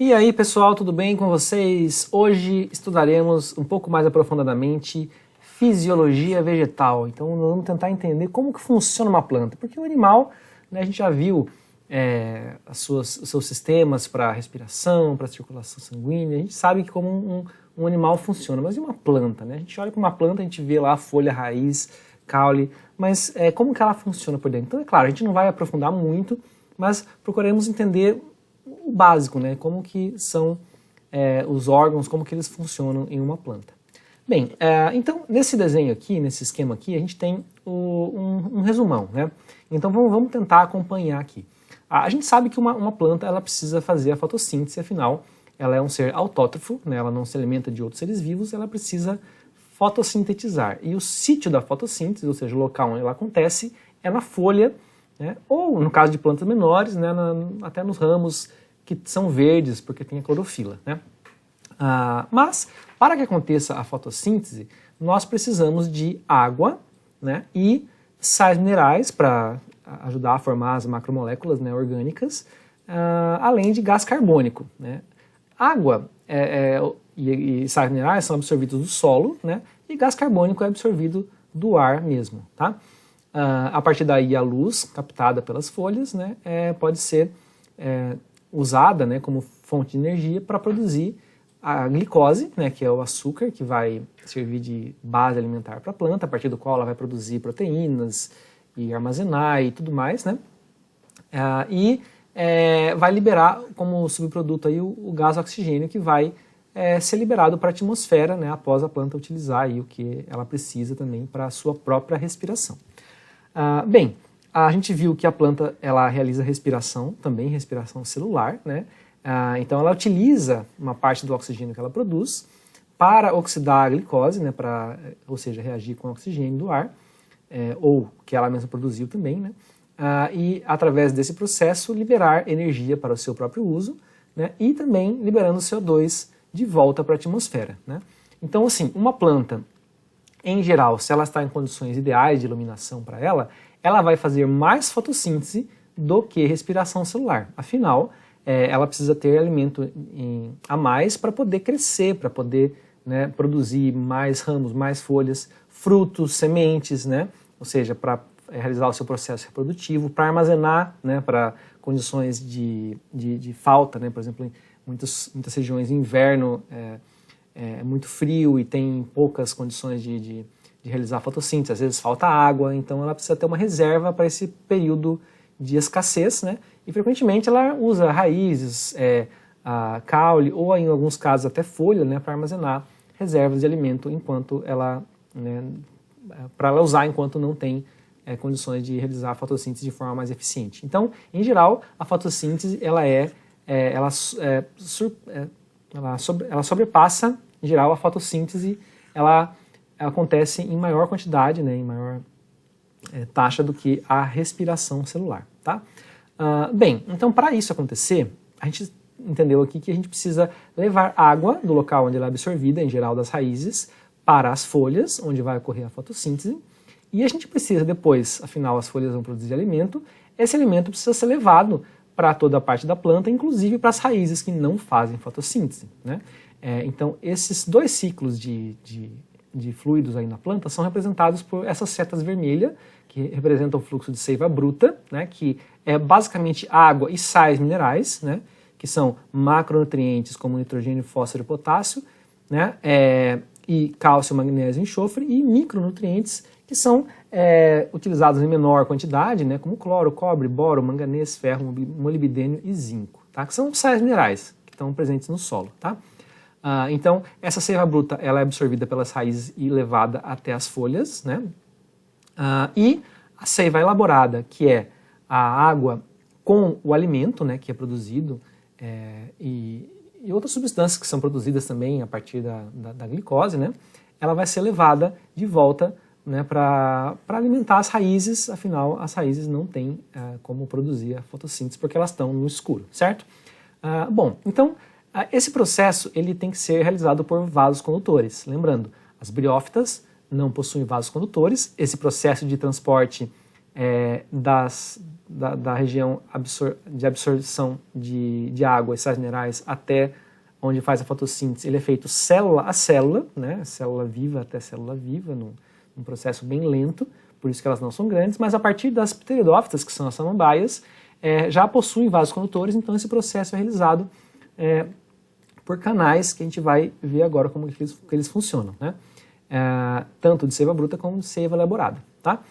E aí, pessoal, tudo bem com vocês? Hoje estudaremos um pouco mais aprofundadamente fisiologia vegetal. Então, vamos tentar entender como que funciona uma planta. Porque o animal, né, a gente já viu os seus sistemas para respiração, para circulação sanguínea. A gente sabe que como um animal funciona. Mas e uma planta, né? A gente olha para uma planta, a gente vê lá a folha, a raiz, caule. Mas como que ela funciona por dentro? Então, é claro, a gente não vai aprofundar muito, mas procuraremos entender o básico, né? Como que são os órgãos, como que eles funcionam em uma planta. Bem, então nesse desenho aqui, nesse esquema aqui, a gente tem um resumão, né? Então vamos tentar acompanhar aqui. A gente sabe que uma planta ela precisa fazer a fotossíntese, afinal ela é um ser autótrofo, né? Ela não se alimenta de outros seres vivos, ela precisa fotossintetizar. E o sítio da fotossíntese, ou seja, o local onde ela acontece, é na folha, né? Ou no caso de plantas menores, né? Até nos ramos que são verdes, porque tem a clorofila, né? Mas, para que aconteça a fotossíntese, nós precisamos de água, né, e sais minerais para ajudar a formar as macromoléculas, né, orgânicas, além de gás carbônico, né? Água e sais minerais são absorvidos do solo, né, e gás carbônico é absorvido do ar mesmo, tá? A partir daí a luz captada pelas folhas, né, pode ser usada, né, como fonte de energia para produzir a glicose, né, que é o açúcar que vai servir de base alimentar para a planta, a partir do qual ela vai produzir proteínas e armazenar e tudo mais, né? Vai liberar como subproduto aí o gás oxigênio que vai ser liberado para a atmosfera, né, após a planta utilizar aí o que ela precisa também para a sua própria respiração. Bem, a gente viu que a planta ela realiza respiração, também respiração celular, né? Então ela utiliza uma parte do oxigênio que ela produz para oxidar a glicose, né? Ou seja, reagir com o oxigênio do ar, ou que ela mesma produziu também, né? E através desse processo liberar energia para o seu próprio uso, né? E também liberando CO2 de volta para a atmosfera, né? Então, assim, uma planta, em geral, se ela está em condições ideais de iluminação para ela, ela vai fazer mais fotossíntese do que respiração celular. Afinal, ela precisa ter alimento a mais para poder crescer, para poder, né, produzir mais ramos, mais folhas, frutos, sementes, né? Ou seja, para realizar o seu processo reprodutivo, para armazenar, né, para condições de falta, né? Por exemplo, em muitas regiões, inverno é muito frio e tem poucas condições de realizar fotossíntese, às vezes falta água, então ela precisa ter uma reserva para esse período de escassez, né? E frequentemente ela usa raízes, caule ou em alguns casos até folha, né, para armazenar reservas de alimento enquanto ela, né, para ela usar enquanto não tem condições de realizar a fotossíntese de forma mais eficiente. Então, em geral, a fotossíntese ela sobrepassa, em geral, a fotossíntese, ela acontece em maior quantidade, né, em maior taxa do que a respiração celular, tá? Bem, então para isso acontecer, a gente entendeu aqui que a gente precisa levar água do local onde ela é absorvida, em geral das raízes, para as folhas, onde vai ocorrer a fotossíntese, e a gente precisa depois, afinal as folhas vão produzir alimento, esse alimento precisa ser levado para toda a parte da planta, inclusive para as raízes que não fazem fotossíntese, né? Então esses dois ciclos de fluidos aí na planta são representados por essas setas vermelhas, que representam o fluxo de seiva bruta, né, que é basicamente água e sais minerais, né, que são macronutrientes como nitrogênio, fósforo e potássio, né, e cálcio, magnésio e enxofre, e micronutrientes que são utilizados em menor quantidade, né, como cloro, cobre, boro, manganês, ferro, molibdênio e zinco, tá, que são sais minerais que estão presentes no solo, tá? Então, essa seiva bruta ela é absorvida pelas raízes e levada até as folhas, né? E a seiva elaborada, que é a água com o alimento, né, que é produzido, e outras substâncias que são produzidas também a partir da glicose, né, ela vai ser levada de volta, né, para alimentar as raízes, afinal as raízes não têm como produzir a fotossíntese porque elas estão no escuro, certo? Bom, então esse processo ele tem que ser realizado por vasos condutores. Lembrando, as briófitas não possuem vasos condutores. Esse processo de transporte da região de absorção de água e sais minerais até onde faz a fotossíntese, ele é feito célula a célula, né, célula viva até célula viva, num processo bem lento, por isso que elas não são grandes, mas a partir das pteridófitas, que são as samambaias, já possuem vasos condutores, então esse processo é realizado por canais que a gente vai ver agora como que eles funcionam, né? Tanto de seiva bruta como de seiva elaborada, tá?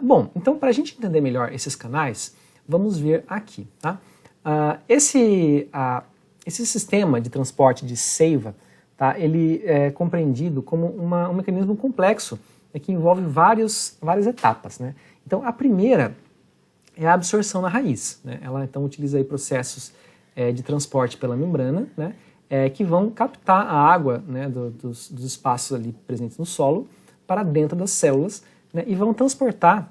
Bom, então para a gente entender melhor esses canais, vamos ver aqui, tá? Esse sistema de transporte de seiva, tá, ele é compreendido como um mecanismo complexo, que envolve várias etapas, né? Então a primeira é a absorção na raiz, né? Ela então utiliza aí processos de transporte pela membrana, né? Que vão captar a água, né, dos espaços ali presentes no solo para dentro das células, né, e vão transportar,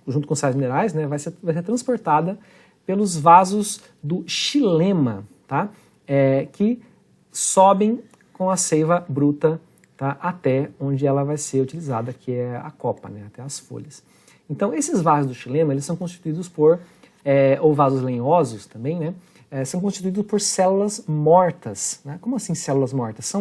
junto com sais minerais, né, vai ser transportada pelos vasos do xilema, tá, que sobem com a seiva bruta, tá, até onde ela vai ser utilizada, que é a copa, né, até as folhas. Então esses vasos do xilema, eles são constituídos por, ou vasos lenhosos também, né, são constituídos por células mortas, né? Como assim células mortas?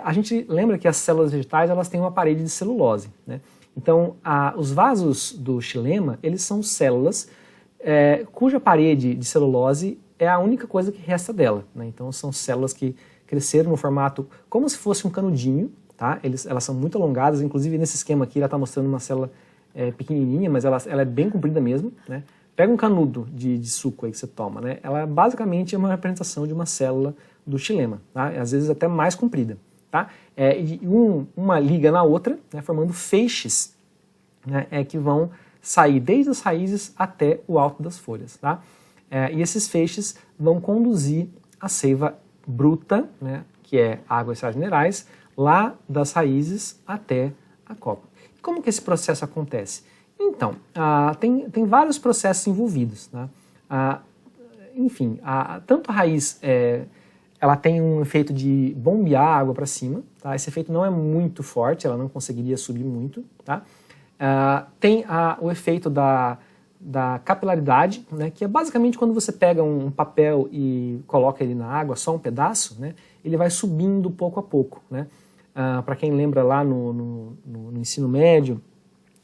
A gente lembra que as células vegetais elas têm uma parede de celulose, né? Então os vasos do xilema, eles são células cuja parede de celulose é a única coisa que resta dela, né? Então são células que cresceram no formato como se fosse um canudinho, tá? Elas são muito alongadas, inclusive nesse esquema aqui ela está mostrando uma célula pequenininha, mas ela é bem comprida mesmo, né? Pega um canudo de suco aí que você toma, né? Ela basicamente é uma representação de uma célula do xilema, tá? Às vezes até mais comprida, tá? E uma liga na outra, né, formando feixes, né, que vão sair desde as raízes até o alto das folhas, tá? E esses feixes vão conduzir a seiva bruta, né, que é água e sais minerais, lá das raízes até a copa. E como que esse processo acontece? Então, tem vários processos envolvidos, né? Enfim, tanto a raiz, ela tem um efeito de bombear a água para cima, tá? Esse efeito não é muito forte, ela não conseguiria subir muito, tá? Tem o efeito da capilaridade, né? Que é basicamente quando você pega um papel e coloca ele na água, só um pedaço, né? Ele vai subindo pouco a pouco, né? Para quem lembra lá no ensino médio,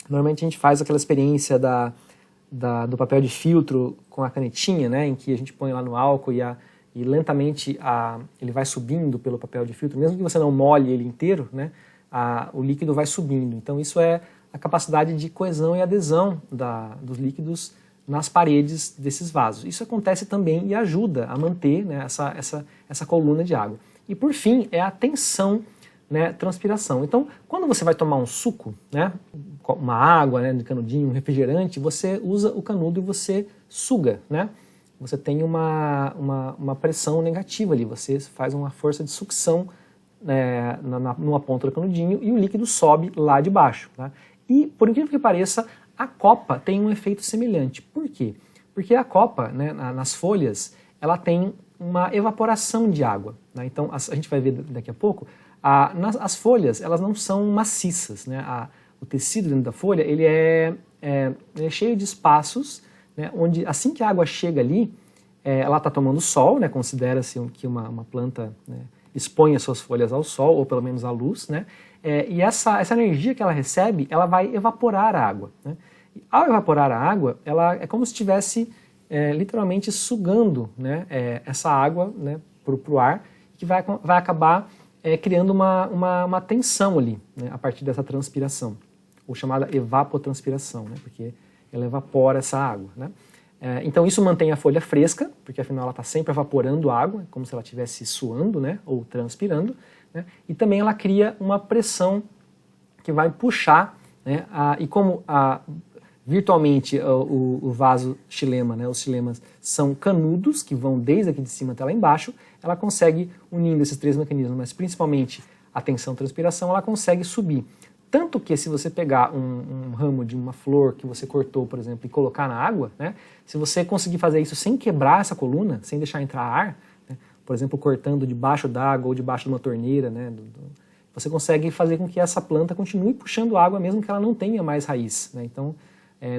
normalmente a gente faz aquela experiência do papel de filtro com a canetinha, né, em que a gente põe lá no álcool e lentamente ele vai subindo pelo papel de filtro, mesmo que você não molhe ele inteiro, né, o líquido vai subindo. Então isso é a capacidade de coesão e adesão dos líquidos nas paredes desses vasos. Isso acontece também e ajuda a manter, né, essa coluna de água. E por fim é a tensão, né, transpiração. Então, quando você vai tomar um suco, né, uma água, né, de canudinho, um refrigerante, você usa o canudo e você suga, né? Você tem uma pressão negativa ali, você faz uma força de sucção numa ponta do canudinho e o líquido sobe lá de baixo, tá? E, por incrível que pareça, a copa tem um efeito semelhante. Por quê? Porque a copa, né, nas folhas, ela tem uma evaporação de água, né? Então, a gente vai ver daqui a pouco, as folhas, elas não são maciças, né? O tecido dentro da folha, ele é cheio de espaços, né? Onde assim que a água chega ali, ela está tomando sol, né? Considera-se que uma planta, né, expõe as suas folhas ao sol, ou pelo menos à luz, né? E essa energia que ela recebe, ela vai evaporar a água, né? E ao evaporar a água, ela é como se estivesse literalmente sugando, né, essa água, né, para o ar, que vai acabar criando uma tensão ali, né, a partir dessa transpiração, ou chamada evapotranspiração, né, porque ela evapora essa água, né. Então isso mantém a folha fresca, porque afinal ela está sempre evaporando água, como se ela estivesse suando, né, ou transpirando, né, e também ela cria uma pressão que vai puxar, né, e como virtualmente o vaso xilema, né, os xilemas são canudos que vão desde aqui de cima até lá embaixo, ela consegue, unindo esses três mecanismos, mas principalmente a tensão e transpiração, ela consegue subir. Tanto que se você pegar um ramo de uma flor que você cortou, por exemplo, e colocar na água, né, se você conseguir fazer isso sem quebrar essa coluna, sem deixar entrar ar, né, por exemplo, cortando debaixo d'água ou debaixo de uma torneira, né, você consegue fazer com que essa planta continue puxando água mesmo que ela não tenha mais raiz, né. Então,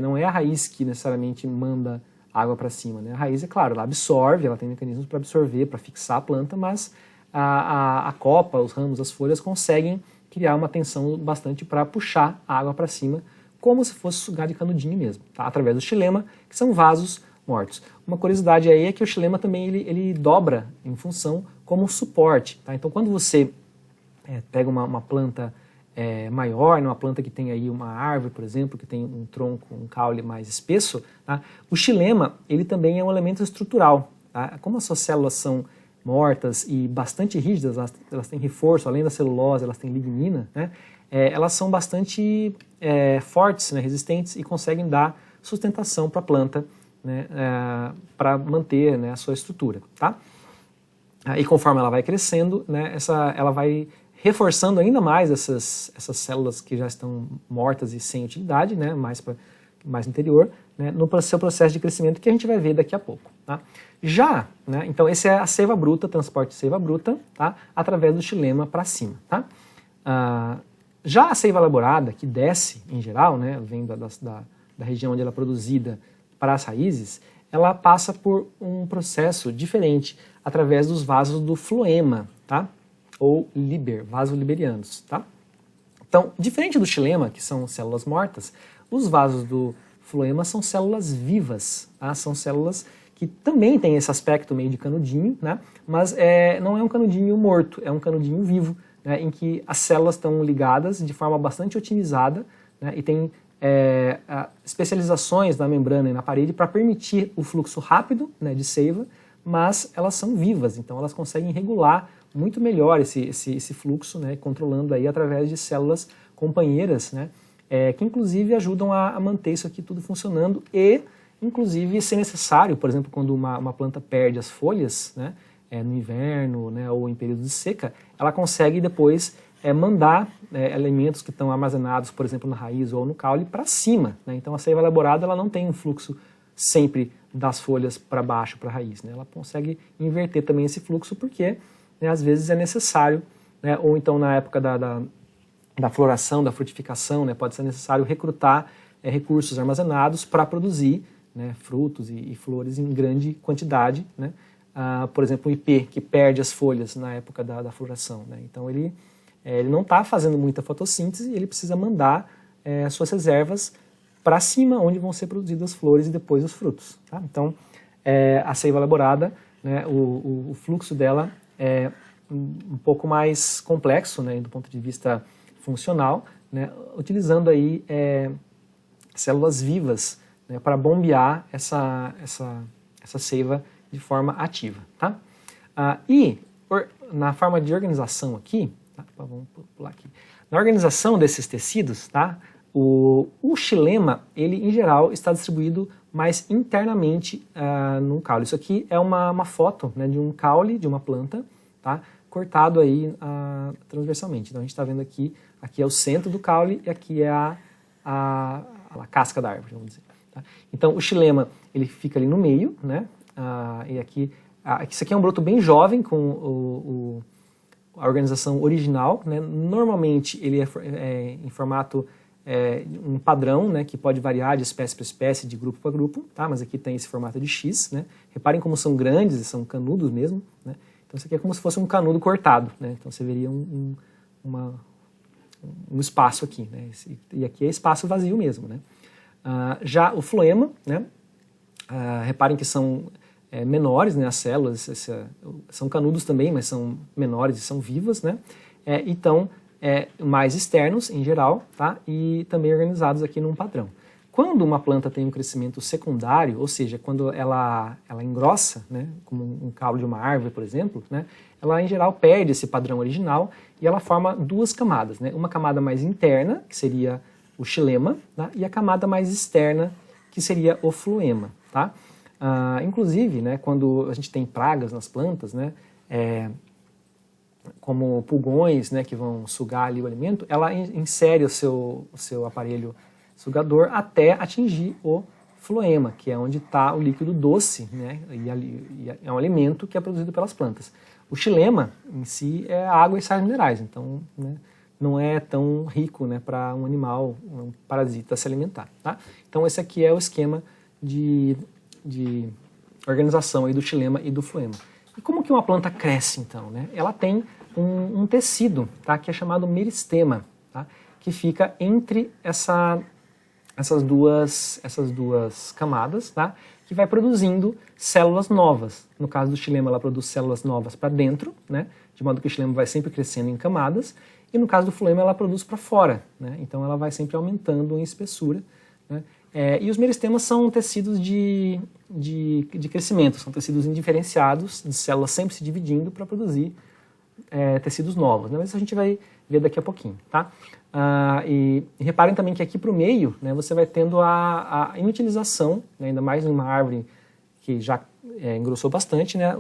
não é a raiz que necessariamente manda água para cima, né? A raiz, é claro, ela absorve, ela tem mecanismos para absorver, para fixar a planta, mas a copa, os ramos, as folhas conseguem criar uma tensão bastante para puxar a água para cima, como se fosse sugar de canudinho mesmo, tá? Através do xilema, que são vasos mortos. Uma curiosidade aí é que o xilema também ele dobra em função como suporte, tá? Então quando você pega uma planta maior, uma planta que tem aí uma árvore, por exemplo, que tem um tronco, um caule mais espesso, tá? O xilema ele também é um elemento estrutural, tá? Como as suas células são mortas e bastante rígidas, elas têm reforço, além da celulose, elas têm lignina, né? Elas são bastante fortes, né, resistentes e conseguem dar sustentação para a planta, né, para manter, né, a sua estrutura, tá? E conforme ela vai crescendo, né, ela vai reforçando ainda mais essas células que já estão mortas e sem utilidade, né, mais no interior, né, no seu processo de crescimento que a gente vai ver daqui a pouco. Tá? Já, né, então esse é a seiva bruta, transporte de seiva bruta, tá, através do xilema para cima. Tá? Já a seiva elaborada, que desce em geral, né, vem da região onde ela é produzida para as raízes, ela passa por um processo diferente, através dos vasos do floema, tá? Ou liber, vasos liberianos, tá? Então, diferente do xilema, que são células mortas, os vasos do floema são células vivas, tá? São células que também têm esse aspecto meio de canudinho, né? Mas não é um canudinho morto, é um canudinho vivo, né? Em que as células estão ligadas de forma bastante otimizada, né? E tem especializações na membrana e na parede para permitir o fluxo rápido, né, de seiva, mas elas são vivas, então elas conseguem regular muito melhor esse fluxo, né, controlando aí através de células companheiras, né, que inclusive ajudam a manter isso aqui tudo funcionando e, inclusive, se necessário, por exemplo, quando uma planta perde as folhas, né, no inverno, né, ou em período de seca, ela consegue depois mandar elementos que estão armazenados, por exemplo, na raiz ou no caule, para cima, né. Então a seiva elaborada ela não tem um fluxo sempre das folhas para baixo, para a raiz, né. Ela consegue inverter também esse fluxo porque, né, às vezes é necessário, né, ou então na época da floração, da frutificação, né, pode ser necessário recrutar recursos armazenados para produzir, né, frutos e flores em grande quantidade, né. Por exemplo, o ipê, que perde as folhas na época da floração, né. Então ele não está fazendo muita fotossíntese e ele precisa mandar as suas reservas para cima, onde vão ser produzidas as flores e depois os frutos. Tá? Então, a seiva elaborada, né, o fluxo dela é um pouco mais complexo, né, do ponto de vista funcional, né, utilizando aí células vivas, né, para bombear essa seiva de forma ativa. Tá? Na forma de organização aqui, tá? Vamos pular aqui. Na organização desses tecidos, tá? O xilema, ele em geral está distribuído mais internamente num caule. Isso aqui é uma foto, né, de um caule de uma planta, tá, cortado aí transversalmente. Então a gente está vendo aqui é o centro do caule e aqui é a casca da árvore, vamos dizer. Tá? Então o xilema ele fica ali no meio, né, e aqui isso aqui é um broto bem jovem com a organização original, né? Normalmente ele é em formato um padrão, né, que pode variar de espécie para espécie, de grupo para grupo, tá? Mas aqui tem esse formato de X, né? Reparem como são grandes, são canudos mesmo, né? Então isso aqui é como se fosse um canudo cortado, né? Então você veria um espaço aqui, né? E aqui é espaço vazio mesmo, né? Já o floema, né? Reparem que são menores, né, as células, são canudos também, mas são menores e são vivas, né, então mais externos em geral, tá, e também organizados aqui num padrão. Quando uma planta tem um crescimento secundário, ou seja, quando ela engrossa, né, como um caule de uma árvore, por exemplo, né, ela em geral perde esse padrão original e ela forma duas camadas, né, uma camada mais interna, que seria o xilema, tá, e a camada mais externa, que seria o floema, tá. Inclusive, né, quando a gente tem pragas nas plantas, né, como pulgões, né, que vão sugar ali o alimento, ela insere o seu aparelho sugador até atingir o floema, que é onde está o líquido doce, né, e é um alimento que é produzido pelas plantas. O xilema, em si, é água e sais minerais, então, né, não é tão rico, né, para um animal, um parasita se alimentar. Tá? Então esse aqui é o esquema de organização aí do xilema e do floema. E como que uma planta cresce então? Né? Ela tem um tecido, tá, que é chamado meristema, tá, que fica entre essas duas camadas, tá, que vai produzindo células novas. No caso do xilema, ela produz células novas para dentro, né, de modo que o xilema vai sempre crescendo em camadas, e no caso do floema, ela produz para fora, né, então ela vai sempre aumentando em espessura. Né, e os meristemas são tecidos de crescimento, são tecidos indiferenciados, de células sempre se dividindo para produzir tecidos novos, né? Mas isso a gente vai ver daqui a pouquinho, tá? E reparem também que aqui para o meio, né, você vai tendo a inutilização, né, ainda mais numa árvore que já engrossou bastante, né,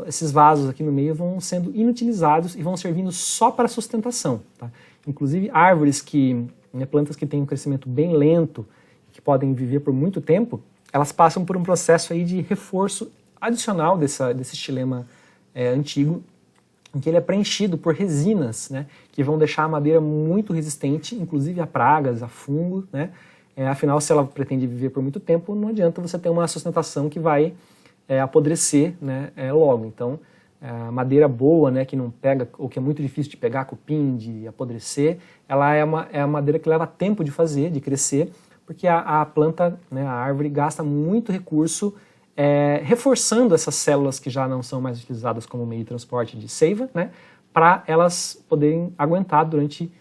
esses vasos aqui no meio vão sendo inutilizados e vão servindo só para sustentação, tá? Inclusive árvores né, plantas que têm um crescimento bem lento, que podem viver por muito tempo, elas passam por um processo aí de reforço adicional desse xilema antigo, em que ele é preenchido por resinas, né, que vão deixar a madeira muito resistente, inclusive a pragas, a fungo, né? Afinal, se ela pretende viver por muito tempo, não adianta você ter uma sustentação que vai apodrecer, né, logo. Então, a madeira boa, né, que não pega, ou que é muito difícil de pegar cupim, de apodrecer, ela é uma madeira que leva tempo de fazer, de crescer, porque a planta, né, a árvore, gasta muito recurso reforçando essas células que já não são mais utilizadas como meio de transporte de seiva, né, para elas poderem aguentar durante,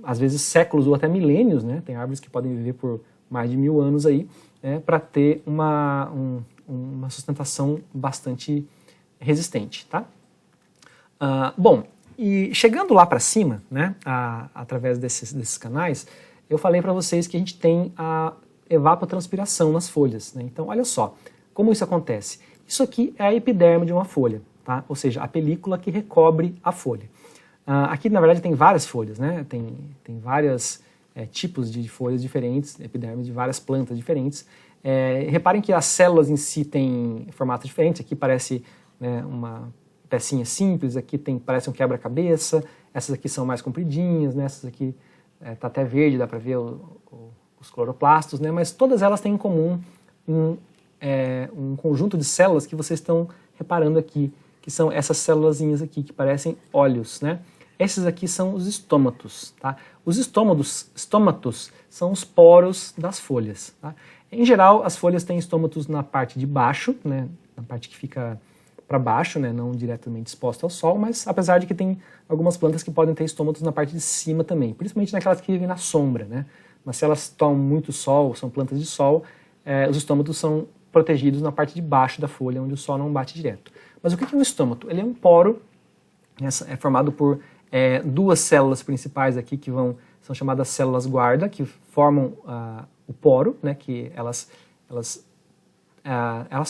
às vezes, séculos ou até milênios, né, tem árvores que podem viver por mais de 1000 anos aí, né, para ter uma sustentação bastante resistente, tá? Bom, e chegando lá para cima, né, através desses canais, eu falei para vocês que a gente tem a evapotranspiração nas folhas, né? Então, olha só, como isso acontece? Isso aqui é a epiderme de uma folha, tá? Ou seja, a película que recobre a folha. Aqui, na verdade, tem várias folhas, né? Tem vários tipos de folhas diferentes, epiderme de várias plantas diferentes. Reparem que as células em si têm formatos diferentes. Aqui parece, né, uma pecinha simples, aqui parece um quebra-cabeça, essas aqui são mais compridinhas, né? Essas aqui tá até verde, dá para ver os cloroplastos, né? Mas todas elas têm em comum um conjunto de células que vocês estão reparando aqui, que são essas célulazinhas aqui que parecem olhos, né? Esses aqui são os estômatos, tá? Os estômatos são os poros das folhas, tá? Em geral, as folhas têm estômatos na parte de baixo, né? Na parte que fica para baixo, né? Não diretamente exposta ao sol, mas apesar de que tem algumas plantas que podem ter estômatos na parte de cima também, principalmente naquelas que vivem na sombra, né? Mas se elas tomam muito sol, são plantas de sol, os estômatos são protegidos na parte de baixo da folha, onde o sol não bate direto. Mas o que é um estômato? Ele é um poro, é formado por duas células principais aqui que são chamadas células guarda, que formam o poro, né, que elas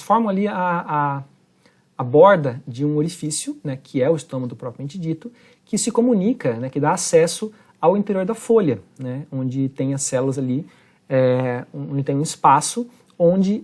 formam ali a borda de um orifício, né, que é o estômago propriamente dito, que se comunica, né, que dá acesso ao interior da folha, né, onde tem as células ali, onde tem um espaço onde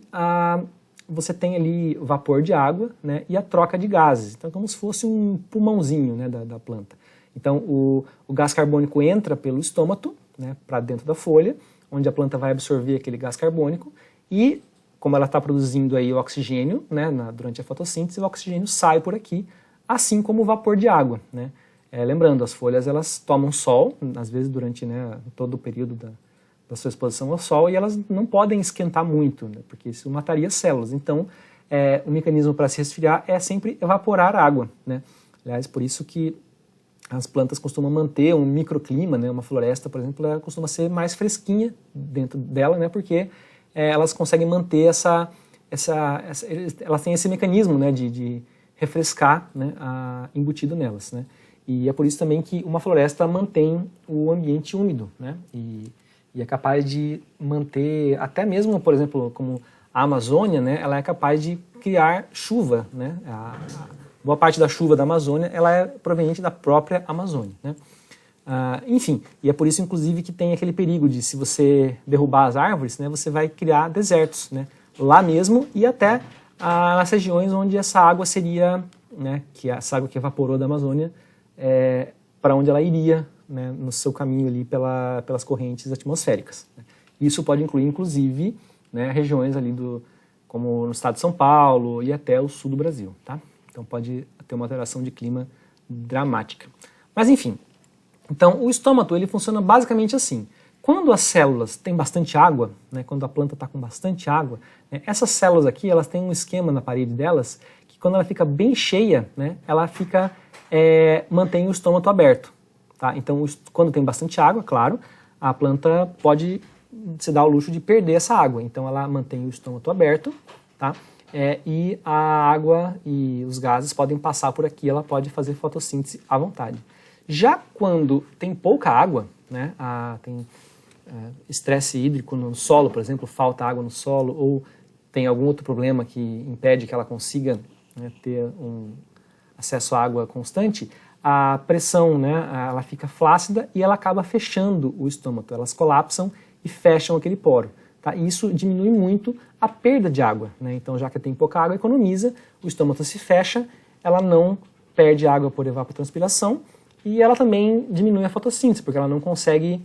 você tem ali o vapor de água, né, e a troca de gases. Então é como se fosse um pulmãozinho, né, da planta. Então o gás carbônico entra pelo estômato, né, para dentro da folha, onde a planta vai absorver aquele gás carbônico e, como ela está produzindo aí o oxigênio, né, durante a fotossíntese, o oxigênio sai por aqui, assim como o vapor de água, né. Lembrando, as folhas elas tomam sol, às vezes durante, né, todo o período da sua exposição ao sol, e elas não podem esquentar muito, né, porque isso mataria as células. Então, o mecanismo para se resfriar é sempre evaporar água, né. Aliás, por isso que as plantas costumam manter um microclima, né, uma floresta, por exemplo, ela costuma ser mais fresquinha dentro dela, né, porque elas conseguem manter elas têm esse mecanismo, né, de refrescar, né, embutido nelas, né. E é por isso também que uma floresta mantém o ambiente úmido, né, e é capaz de manter, até mesmo, por exemplo, como a Amazônia, né, ela é capaz de criar chuva, né, boa parte da chuva da Amazônia ela é proveniente da própria Amazônia, né. Enfim, e é por isso, inclusive, que tem aquele perigo de, se você derrubar as árvores, né, você vai criar desertos, né, lá mesmo e até nas regiões onde essa água seria, né, essa água que evaporou da Amazônia, para onde ela iria né, no seu caminho ali pelas correntes atmosféricas. Isso pode incluir, inclusive, né, regiões ali como no estado de São Paulo e até o sul do Brasil, tá? Então pode ter uma alteração de clima dramática. Mas enfim, então o estômato ele funciona basicamente assim. Quando as células têm bastante água, né, quando a planta está com bastante água, né, essas células aqui elas têm um esquema na parede delas que quando ela fica bem cheia, né, ela mantém o estômato aberto. Tá? Então quando tem bastante água, claro, a planta pode se dar o luxo de perder essa água. Então ela mantém o estômato aberto, tá? E a água e os gases podem passar por aqui, ela pode fazer fotossíntese à vontade. Já quando tem pouca água, né, tem estresse hídrico no solo, por exemplo, falta água no solo, ou tem algum outro problema que impede que ela consiga, né, ter um acesso à água constante, a pressão, né, ela fica flácida e ela acaba fechando o estômago, elas colapsam e fecham aquele poro. Tá? E isso diminui muito a perda de água. Né? Então, já que tem pouca água, economiza, o estômago se fecha, ela não perde água por evapotranspiração e ela também diminui a fotossíntese, porque ela não consegue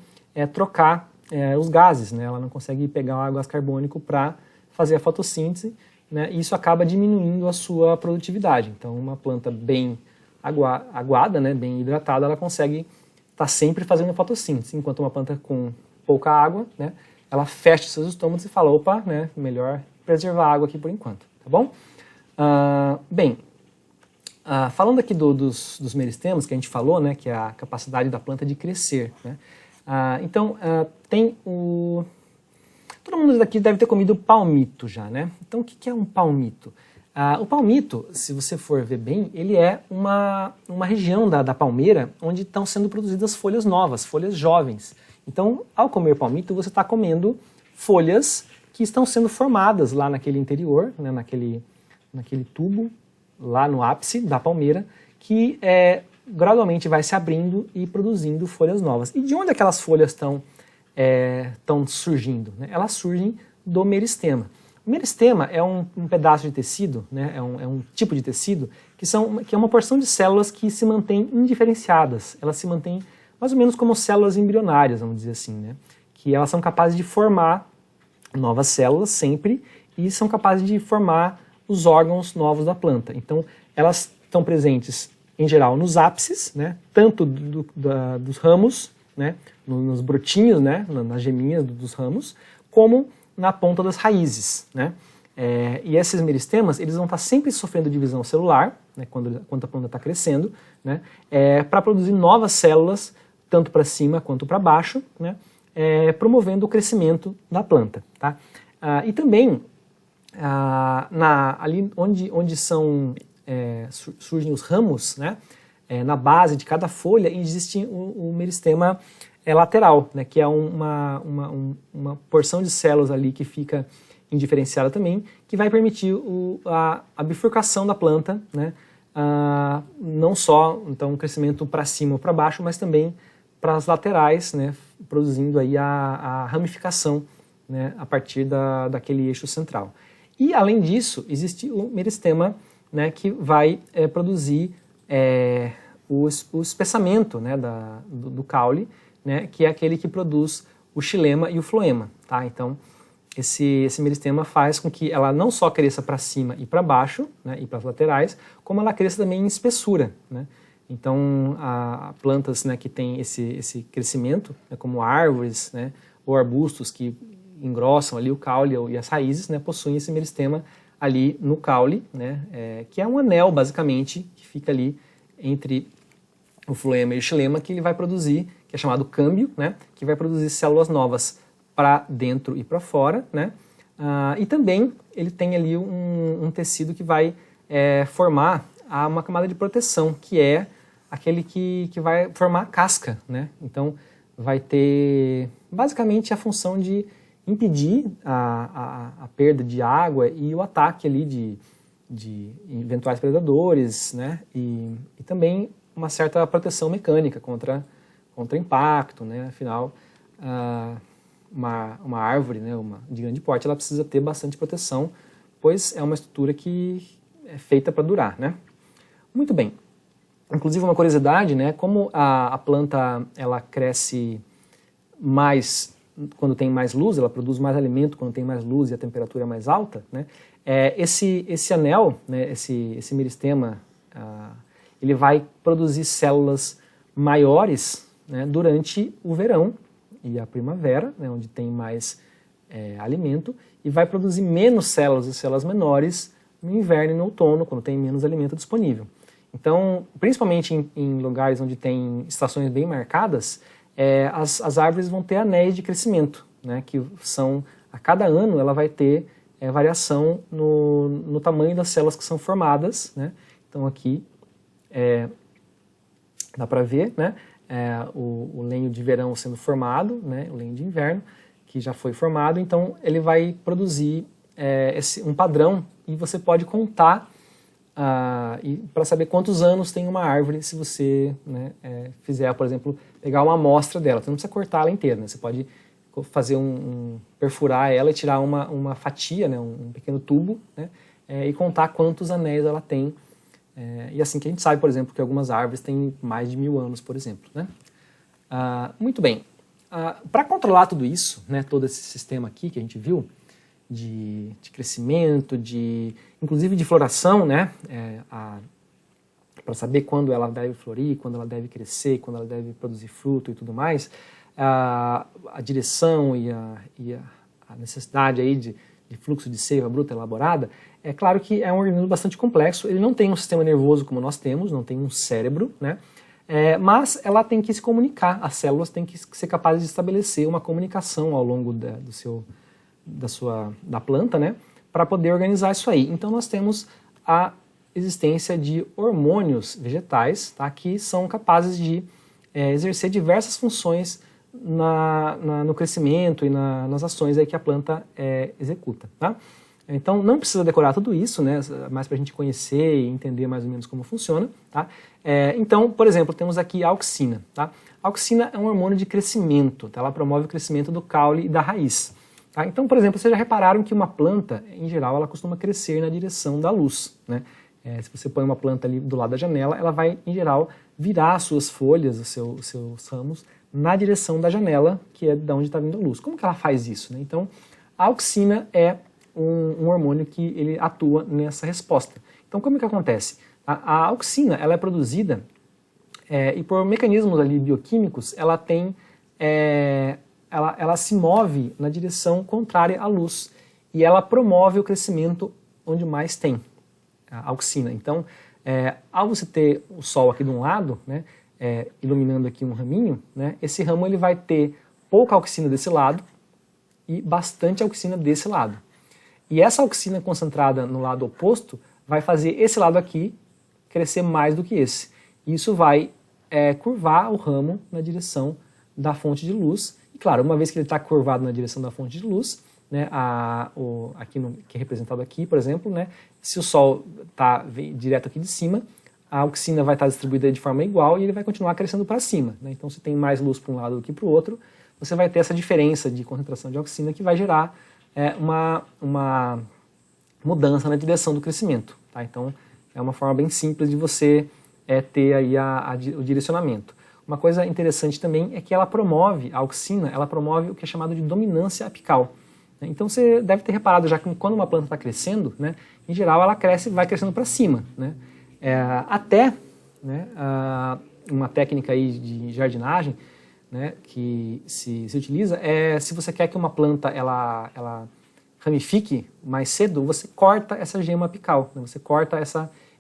trocar os gases, né? Ela não consegue pegar o gás carbônico para fazer a fotossíntese, né? E isso acaba diminuindo a sua produtividade. Então, uma planta bem aguada, né, bem hidratada, ela consegue estar sempre fazendo fotossíntese, enquanto uma planta com pouca água, né, ela fecha seus estômagos e fala, opa, né, melhor preservar a água aqui por enquanto, tá bom? Falando aqui dos meristemas que a gente falou, né, que é a capacidade da planta de crescer, né? Tem o... Todo mundo daqui deve ter comido palmito já, né? Então, o que é um palmito? O palmito, se você for ver bem, ele é uma região da palmeira onde estão sendo produzidas folhas novas, folhas jovens. Então, ao comer palmito, você está comendo folhas que estão sendo formadas lá naquele interior, né, naquele tubo, lá no ápice da palmeira, que gradualmente vai se abrindo e produzindo folhas novas. E de onde aquelas folhas estão surgindo? Né? Elas surgem do meristema. O meristema é um pedaço de tecido, né? é um tipo de tecido que é uma porção de células que se mantém indiferenciadas. Elas se mantêm mais ou menos como células embrionárias, vamos dizer assim, né? Que elas são capazes de formar novas células sempre e são capazes de formar os órgãos novos da planta. Então, elas estão presentes, em geral, nos ápices, né? Tanto dos ramos, né? Nos brotinhos, né? Nas geminhas dos ramos, como na ponta das raízes, né? E esses meristemas, eles vão estar sempre sofrendo divisão celular, né? quando a planta está crescendo, né? Para produzir novas células, tanto para cima quanto para baixo, né? Promovendo o crescimento da planta. Tá? E também, ali onde surgem os ramos, né? Na base de cada folha, existe o meristema lateral, né? Que é uma porção de células ali que fica indiferenciada também, que vai permitir a bifurcação da planta, né? Não só então, um crescimento para cima ou para baixo, mas também para as laterais, né? Produzindo aí a ramificação, né? A partir daquele eixo central. E além disso, existe o meristema, né? Que vai produzir o espessamento, né? do caule, né? Que é aquele que produz o xilema e o floema. Tá? Então, esse meristema faz com que ela não só cresça para cima e para baixo, né, e para as laterais, como ela cresça também em espessura. Né? Então, plantas, né, que têm esse crescimento, né, como árvores, né, ou arbustos que engrossam ali o caule e as raízes, né, possuem esse meristema ali no caule, né, que é um anel, basicamente, que fica ali entre o floema e o xilema, que ele vai produzir, que é chamado câmbio, né, que vai produzir células novas para dentro e para fora, né? E também ele tem ali um tecido que vai formar uma camada de proteção, que é aquele que vai formar a casca, né? Então vai ter basicamente a função de impedir a perda de água e o ataque ali de eventuais predadores, né? E também uma certa proteção mecânica contra impacto, né? Afinal, uma árvore, né, de grande porte, ela precisa ter bastante proteção, pois é uma estrutura que é feita para durar, né? Muito bem. Inclusive uma curiosidade, né, como a planta ela cresce mais quando tem mais luz, ela produz mais alimento quando tem mais luz e a temperatura é mais alta, né, esse anel, né, esse meristema, ele vai produzir células maiores, né, durante o verão e a primavera, né, onde tem mais alimento, e vai produzir menos células e células menores no inverno e no outono, quando tem menos alimento disponível. Então, principalmente em lugares onde tem estações bem marcadas, as árvores vão ter anéis de crescimento, né, que são, a cada ano ela vai ter variação no tamanho das células que são formadas, né. Então aqui dá para ver, né, o lenho de verão sendo formado, né, o lenho de inverno, que já foi formado, então ele vai produzir um padrão e você pode contar para saber quantos anos tem uma árvore se você, né, fizer, por exemplo, pegar uma amostra dela. Você não precisa cortar ela inteira, né? Você pode fazer perfurar ela e tirar uma fatia, né, um pequeno tubo, né, e contar quantos anéis ela tem. E assim que a gente sabe, por exemplo, que algumas árvores têm mais de 1000 anos, por exemplo, né? Muito bem. Para controlar tudo isso, né, todo esse sistema aqui que a gente viu, de crescimento, inclusive de floração, né, para saber quando ela deve florir, quando ela deve crescer, quando ela deve produzir fruto e tudo mais, a direção e a necessidade aí de fluxo de seiva bruta elaborada, é claro que é um organismo bastante complexo. Ele não tem um sistema nervoso como nós temos, não tem um cérebro, né, mas ela tem que se comunicar, as células têm que ser capazes de estabelecer uma comunicação ao longo da planta, né, para poder organizar isso aí. Então nós temos a existência de hormônios vegetais, tá, que são capazes de exercer diversas funções no crescimento e nas ações aí que a planta executa. Tá? Então não precisa decorar tudo isso, né, mais para a gente conhecer e entender mais ou menos como funciona. Tá? Então, por exemplo, temos aqui a auxina. Tá? A auxina é um hormônio de crescimento, tá? Ela promove o crescimento do caule e da raiz. Tá? Então, por exemplo, vocês já repararam que uma planta, em geral, ela costuma crescer na direção da luz, né? Se você põe uma planta ali do lado da janela, ela vai, em geral, virar as suas folhas, os seus ramos, na direção da janela, que é de onde está vindo a luz. Como que ela faz isso, né? Então, a auxina é um hormônio que ele atua nessa resposta. Então, como que acontece? A auxina, ela é produzida e por mecanismos ali bioquímicos, ela tem... Ela se move na direção contrária à luz e ela promove o crescimento onde mais tem a auxina. Então, ao você ter o sol aqui de um lado, né, iluminando aqui um raminho, né, esse ramo ele vai ter pouca auxina desse lado e bastante auxina desse lado. E essa auxina concentrada no lado oposto vai fazer esse lado aqui crescer mais do que esse. Isso vai curvar o ramo na direção da fonte de luz. E claro, uma vez que ele está curvado na direção da fonte de luz, né, que é representado aqui, por exemplo, né, se o sol está direto aqui de cima, a auxina vai estar distribuída de forma igual e ele vai continuar crescendo para cima. Né? Então, se tem mais luz para um lado do que para o outro, você vai ter essa diferença de concentração de auxina que vai gerar uma mudança na direção do crescimento. Tá? Então, é uma forma bem simples de você ter aí o direcionamento. Uma coisa interessante também é que a auxina, ela promove o que é chamado de dominância apical. Então você deve ter reparado já que quando uma planta está crescendo, né, em geral ela vai crescendo para cima. Né? Até, né, uma técnica aí de jardinagem, né, que se utiliza se você quer que uma planta ela ramifique mais cedo, você corta essa gema apical, né? Você corta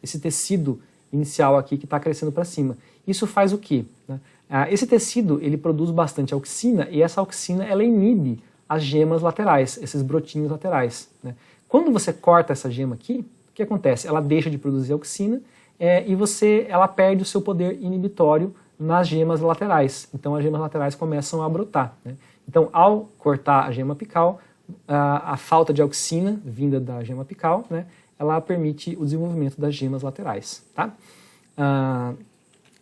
esse tecido inicial aqui que está crescendo para cima. Isso faz o quê? Né? Esse tecido ele produz bastante auxina e essa auxina ela inibe as gemas laterais, esses brotinhos laterais. Né? Quando você corta essa gema aqui, o que acontece? Ela deixa de produzir auxina e ela perde o seu poder inibitório nas gemas laterais. Então as gemas laterais começam a brotar. Né? Então ao cortar a gema apical, a falta de auxina vinda da gema apical, né, ela permite o desenvolvimento das gemas laterais. Tá?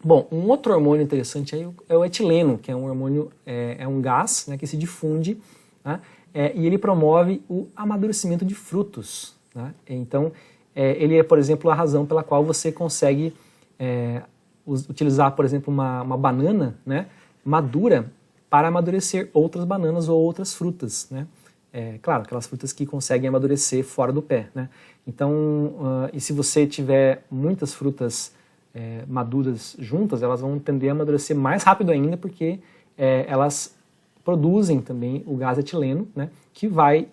Bom, um outro hormônio interessante aí é o etileno, que é um hormônio, um gás, né, que se difunde, né, e ele promove o amadurecimento de frutos. Né? Então, ele é, por exemplo, a razão pela qual você consegue utilizar, por exemplo, uma banana, né, madura para amadurecer outras bananas ou outras frutas, né? Claro, aquelas frutas que conseguem amadurecer fora do pé, né? Então, e se você tiver muitas frutas maduras juntas, elas vão tender a amadurecer mais rápido ainda, porque elas produzem também o gás etileno, né, que vai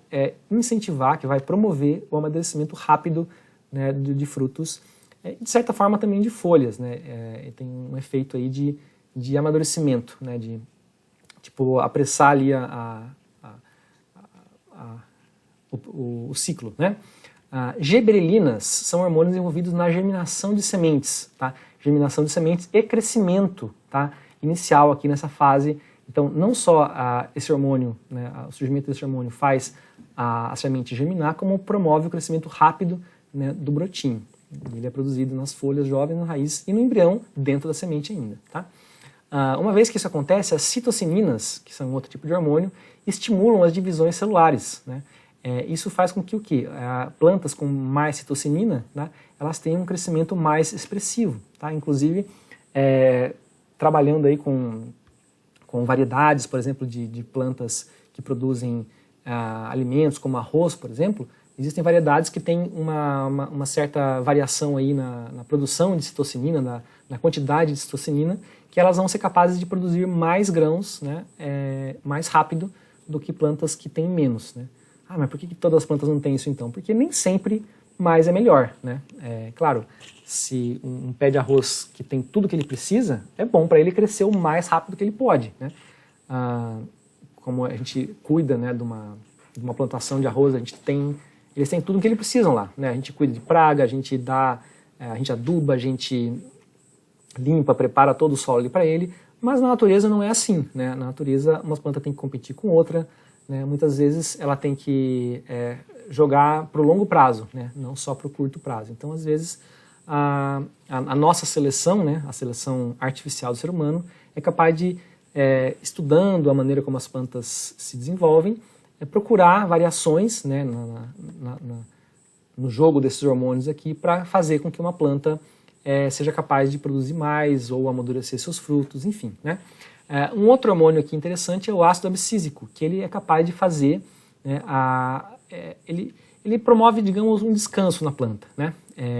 incentivar, que vai promover o amadurecimento rápido, né, de frutos, de certa forma também de folhas, né? Tem um efeito aí de amadurecimento, né, de tipo apressar ali o ciclo, né? Giberelinas são hormônios envolvidos na germinação de sementes, tá? Germinação de sementes e crescimento, tá? Inicial aqui nessa fase. Então, não só esse hormônio, né, o surgimento desse hormônio faz a semente germinar, como promove o crescimento rápido, né, do brotinho. Ele é produzido nas folhas jovens, na raiz e no embrião, dentro da semente ainda, tá? Uma vez que isso acontece, as citocininas, que são um outro tipo de hormônio, estimulam as divisões celulares, né? Isso faz com que o quê? Plantas com mais citocinina, né, elas tenham um crescimento mais expressivo, tá? Inclusive, trabalhando aí com variedades, por exemplo, de plantas que produzem alimentos, como arroz, por exemplo, existem variedades que têm uma certa variação aí na produção de citocinina, na quantidade de citocinina, que elas vão ser capazes de produzir mais grãos, né, mais rápido do que plantas que têm menos, né? Mas por que todas as plantas não têm isso então? Porque nem sempre mais é melhor, né? Claro, se um pé de arroz que tem tudo que ele precisa, é bom para ele crescer o mais rápido que ele pode, né? Como a gente cuida, né, de uma plantação de arroz, eles têm tudo que eles precisam lá, né? A gente cuida de praga, a gente aduba, a gente limpa, prepara todo o solo ali para ele, mas na natureza não é assim, né? Na natureza, uma planta tem que competir com outra, né? Muitas vezes ela tem que jogar para o longo prazo, né? Não só para o curto prazo. Então, às vezes, a nossa seleção, né, a seleção artificial do ser humano, é capaz de, estudando a maneira como as plantas se desenvolvem, procurar variações, né, no jogo desses hormônios aqui para fazer com que uma planta seja capaz de produzir mais ou amadurecer seus frutos, enfim, né? Um outro hormônio aqui interessante é o ácido abscísico, que ele é capaz de fazer, né, ele promove, digamos, um descanso na planta, né?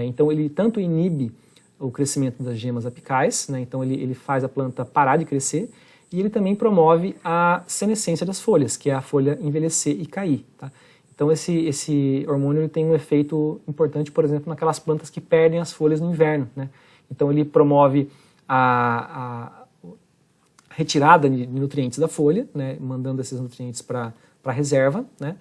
Então ele tanto inibe o crescimento das gemas apicais, né? Então ele faz a planta parar de crescer, e ele também promove a senescência das folhas, que é a folha envelhecer e cair, tá? Então esse hormônio ele tem um efeito importante, por exemplo, naquelas plantas que perdem as folhas no inverno, né? Então ele promove a retirada de nutrientes da folha, né, mandando esses nutrientes para a reserva, né,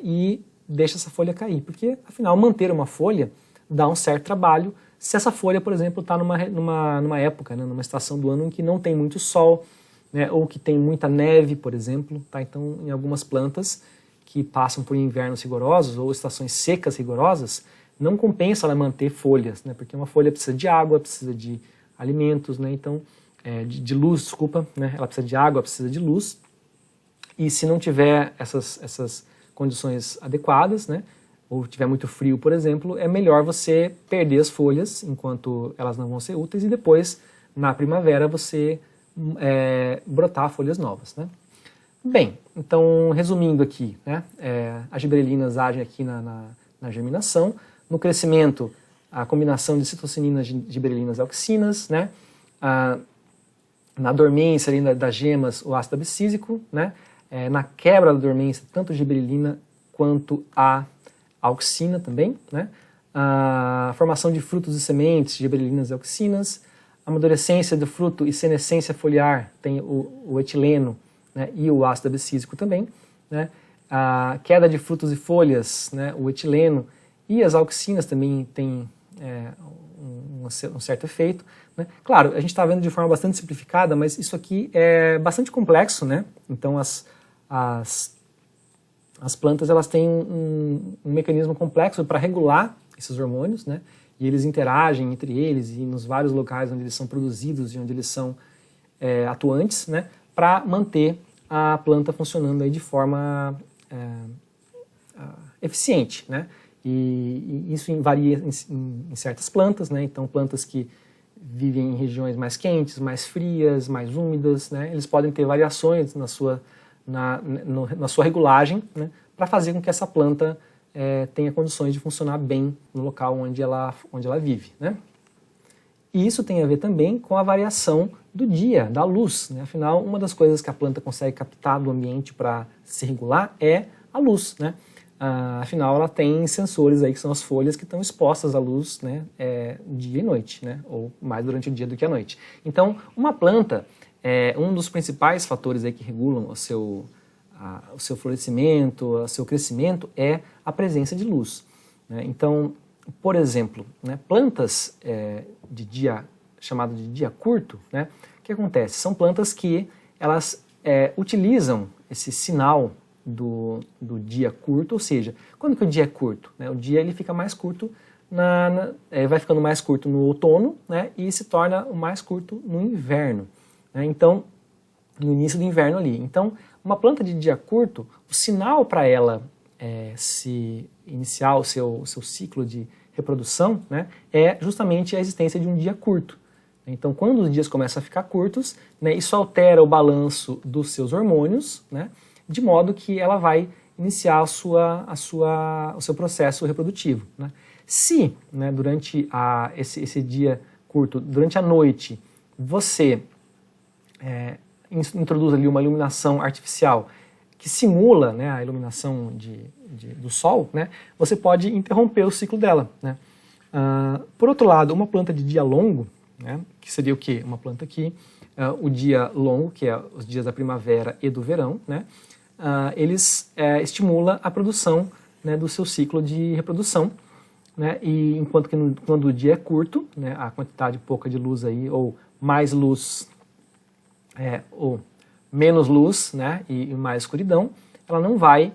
e deixa essa folha cair, porque afinal manter uma folha dá um certo trabalho se essa folha, por exemplo, está numa época, né, numa estação do ano em que não tem muito sol, né, ou que tem muita neve, por exemplo, tá? Então, em algumas plantas que passam por invernos rigorosos ou estações secas rigorosas, não compensa ela manter folhas, né, porque uma folha precisa de água, precisa de alimentos, né, então de luz, desculpa, né? Ela precisa de água, precisa de luz, e se não tiver essas condições adequadas, né, ou tiver muito frio, por exemplo, é melhor você perder as folhas enquanto elas não vão ser úteis e depois, na primavera, você brotar folhas novas, né? Bem, então, resumindo aqui, né, as giberelinas agem aqui na germinação, no crescimento, a combinação de citocininas, giberelinas e auxinas, né, na dormência ali das gemas, o ácido abscísico, né? Na quebra da dormência, tanto a giberelina quanto a auxina também, né? A formação de frutos e sementes, giberelinas e auxinas, a amadurecência do fruto e senescência foliar, tem o etileno, né, e o ácido abscísico também, né? A queda de frutos e folhas, né, o etileno e as auxinas também têm um certo efeito, né? Claro, a gente está vendo de forma bastante simplificada, mas isso aqui é bastante complexo, né? Então as plantas elas têm um mecanismo complexo para regular esses hormônios, né? E eles interagem entre eles e nos vários locais onde eles são produzidos e onde eles são atuantes, né? Para manter a planta funcionando aí de forma eficiente, né? E isso varia em certas plantas, né? Então plantas que vivem em regiões mais quentes, mais frias, mais úmidas, né? Eles podem ter variações na sua regulagem, né? Para fazer com que essa planta tenha condições de funcionar bem no local onde ela vive, né? E isso tem a ver também com a variação do dia, da luz, né? Afinal, uma das coisas que a planta consegue captar do ambiente para se regular é a luz, né? Afinal, ela tem sensores aí que são as folhas que estão expostas à luz, né, dia e noite, né, ou mais durante o dia do que à noite. Então, uma planta, um dos principais fatores aí que regulam o seu florescimento, o seu crescimento é a presença de luz, né? Então, por exemplo, né, plantas chamado de dia curto, né, o que acontece? São plantas que elas utilizam esse sinal do dia curto, ou seja, quando que o dia é curto? Né? O dia ele fica mais curto, vai ficando mais curto no outono, né, e se torna mais curto no inverno, né? Então, no início do inverno ali. Então, uma planta de dia curto, o sinal para ela se iniciar o seu ciclo de reprodução, né, é justamente a existência de um dia curto. Então, quando os dias começam a ficar curtos, né, isso altera o balanço dos seus hormônios, né, de modo que ela vai iniciar o seu processo reprodutivo, né. Se, né, durante esse dia curto, durante a noite, você introduz ali uma iluminação artificial que simula, né, a iluminação do sol, né, você pode interromper o ciclo dela, né. Por outro lado, uma planta de dia longo, né, que seria o quê? Uma planta que o dia longo, que é os dias da primavera e do verão, né, eles estimula a produção, né, do seu ciclo de reprodução, né, e enquanto que quando o dia é curto, né, a quantidade pouca de luz aí, ou mais luz, ou menos luz, né, e mais escuridão, ela não vai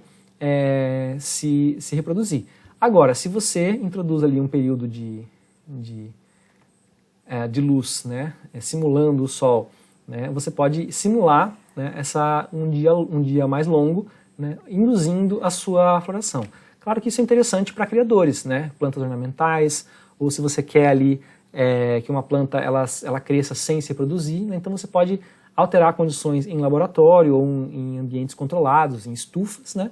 se reproduzir. Agora, se você introduz ali um período de luz, né, simulando o sol, né, você pode simular, né, um dia mais longo, né, induzindo a sua floração. Claro que isso é interessante para criadores, né, plantas ornamentais, ou se você quer ali que uma planta ela cresça sem se reproduzir, né, então você pode alterar condições em laboratório ou em ambientes controlados, em estufas, né,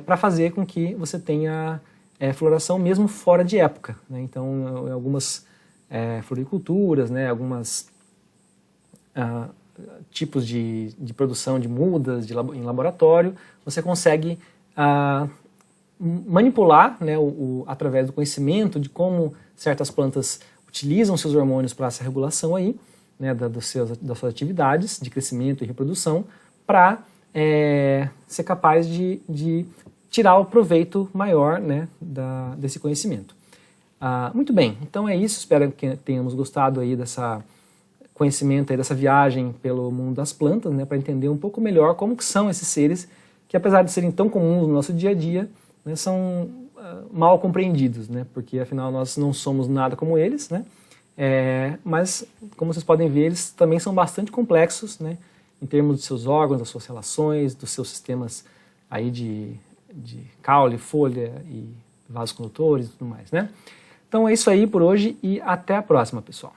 para fazer com que você tenha floração mesmo fora de época, né. Então, em algumas floriculturas, né, algumas tipos de produção de mudas em laboratório, você consegue manipular, né, através do conhecimento de como certas plantas utilizam seus hormônios para essa regulação aí, né, das suas atividades de crescimento e reprodução, para ser capaz de tirar o proveito maior, né, desse conhecimento. Muito bem, então é isso, espero que tenhamos gostado aí dessa conhecimento aí, dessa viagem pelo mundo das plantas, né, para entender um pouco melhor como que são esses seres que, apesar de serem tão comuns no nosso dia a dia, né, são mal compreendidos, né, porque afinal nós não somos nada como eles, né, mas como vocês podem ver, eles também são bastante complexos, né, em termos de seus órgãos, das suas relações, dos seus sistemas aí de caule, folha e vasos condutores e tudo mais, né. Então é isso aí por hoje e até a próxima, pessoal.